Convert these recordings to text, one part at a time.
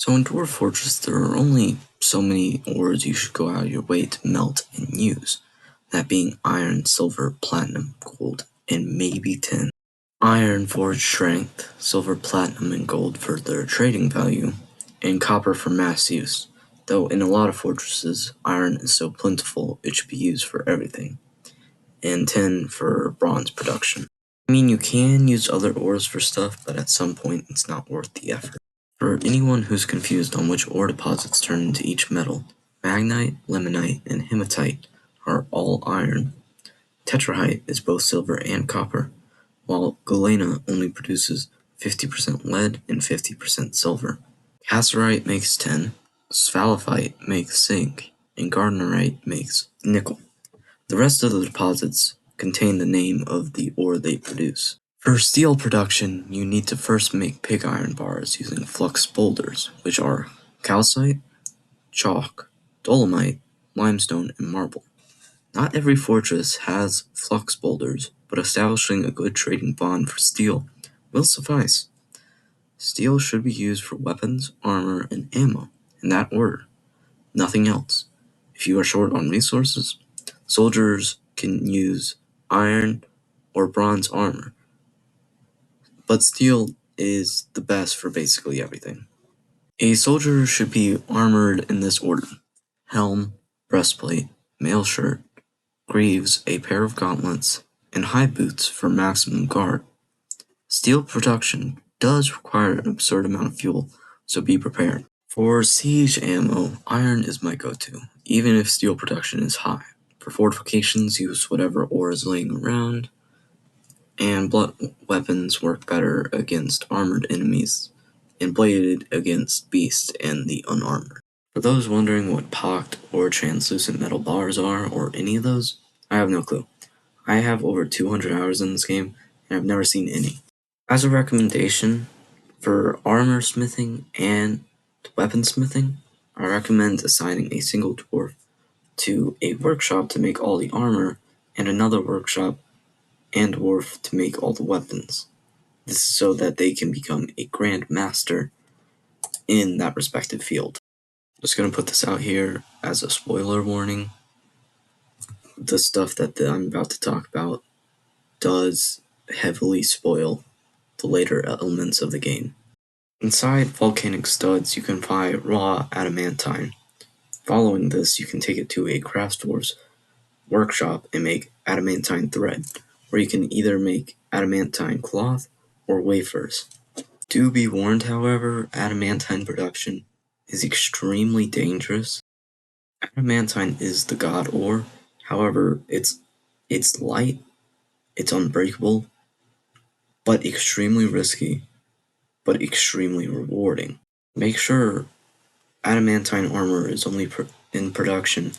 So in Dwarf Fortress, there are only so many ores you should go out of your way to melt and use, that being iron, silver, platinum, gold, and maybe tin. Iron for its strength, silver, platinum, and gold for their trading value, and copper for mass use, though in a lot of fortresses, iron is so plentiful it should be used for everything, and tin for bronze production. I mean, you can use other ores for stuff, but at some point it's not worth the effort. For anyone who's confused on which ore deposits turn into each metal, magnite, limonite, and hematite are all iron. Tetrahite is both silver and copper, while galena only produces 50% lead and 50% silver. Cassiterite makes tin, sphalerite makes zinc, and gardnerite makes nickel. The rest of the deposits contain the name of the ore they produce. For steel production, you need to first make pig iron bars using flux boulders, which are calcite, chalk, dolomite, limestone, and marble. Not every fortress has flux boulders, but establishing a good trading bond for steel will suffice. Steel should be used for weapons, armor, and ammo, in that order. Nothing else. If you are short on resources, soldiers can use iron or bronze armor, but steel is the best for basically everything. A soldier should be armored in this order: helm, breastplate, mail shirt, greaves, a pair of gauntlets, and high boots for maximum guard. Steel production does require an absurd amount of fuel, so be prepared. For siege ammo, iron is my go-to, even if steel production is high. For fortifications, use whatever ore is laying around, and blunt weapons work better against armored enemies, and bladed against beasts and the unarmored. For those wondering what pocked or translucent metal bars are, or any of those, I have no clue. I have over 200 hours in this game, and I've never seen any. As a recommendation, for armorsmithing and weaponsmithing, I recommend assigning a single dwarf to a workshop to make all the armor, and another workshop and dwarf to make all the weapons. This is so that they can become a grand master in that respective field. Just gonna put this out here as a spoiler warning. The stuff that I'm about to talk about does heavily spoil the later elements of the game. Inside volcanic studs, you can find raw adamantine. Following this, you can take it to a craftsdwarf's workshop and make adamantine thread, where you can either make adamantine cloth or wafers. Do be warned, however, adamantine production is extremely dangerous. Adamantine is the god ore, however, it's light, it's unbreakable, but extremely risky, but extremely rewarding. Make sure adamantine armor is only in production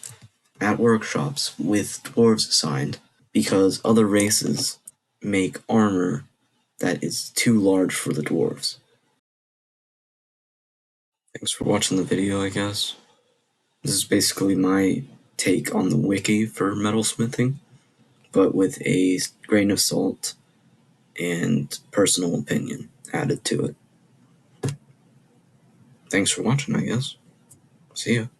at workshops with dwarves assigned, because other races make armor that is too large for the dwarves. Thanks for watching the video, I guess. This is basically my take on the wiki for metalsmithing, but with a grain of salt and personal opinion added to it. Thanks for watching, I guess. See ya.